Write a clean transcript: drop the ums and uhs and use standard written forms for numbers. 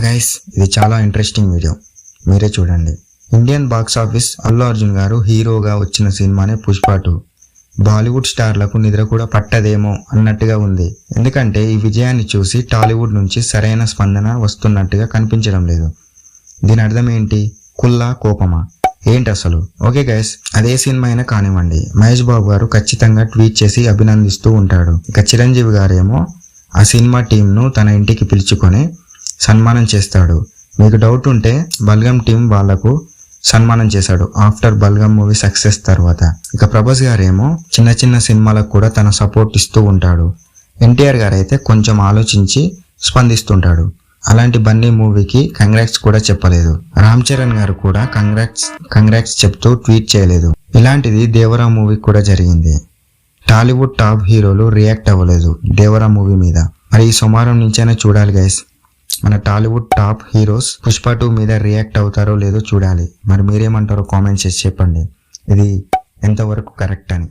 Guys, ఇది చాలా interesting video, మీరే చూడండి. Indian box office Allu Arjun గారు హీరోగా వచ్చిన సినిమానే పుష్ప 2. బాలీవుడ్ స్టార్లకు నిద్ర కూడా పట్టదేమో అన్నట్టుగా ఉంది. ఎందుకంటే ఈ విజయాన్ని చూసి టాలీవుడ్ నుంచి సరైన స్పందన వస్తున్నట్టుగా కనిపించడం లేదు. దీని అర్థం ఏంటి? కుల్లా కోపమా ఏంటి అసలు? ఓకే గైస్, అదే సినిమా అయినా కానివ్వండి, మహేష్ బాబు గారు ఖచ్చితంగా ట్వీట్ చేసి అభినందిస్తూ ఉంటాడు. ఇక చిరంజీవి గారేమో ఆ సినిమా టీంను తన ఇంటికి పిలుచుకొని సన్మానం చేస్తాడు. మీకు డౌట్ ఉంటే బల్గం టీం వాళ్లకు సన్మానం చేశాడు ఆఫ్టర్ బల్గం మూవీ సక్సెస్ తర్వాత. ఇక ప్రభాస్ గారేమో చిన్న చిన్న సినిమాలకు కూడా తన సపోర్ట్ ఇస్తూ ఉంటాడు. ఎన్టీఆర్ గారు అయితే కొంచెం ఆలోచించి స్పందిస్తుంటాడు. అలాంటి బన్నీ మూవీకి కంగ్రాట్స్ కూడా చెప్పలేదు. రామ్ చరణ్ గారు కూడా కంగ్రాట్స్ చెప్తూ ట్వీట్ చేయలేదు. ఇలాంటిది దేవరా మూవీకి కూడా జరిగింది. టాలీవుడ్ టాప్ హీరోలు రియాక్ట్ అవ్వలేదు దేవరా మూవీ మీద. మరి ఈ సోమవారం నుంచైనా చూడాలి గైస్, మన టాలీవుడ్ టాప్ హీరోస్ పుష్ప 2 మీద రియాక్ట్ అవుతారో లేదో చూడాలి. మరి మీరేమంటారో కామెంట్స్ చేసి చెప్పండి, ఇది ఎంతవరకు కరెక్ట్ అని.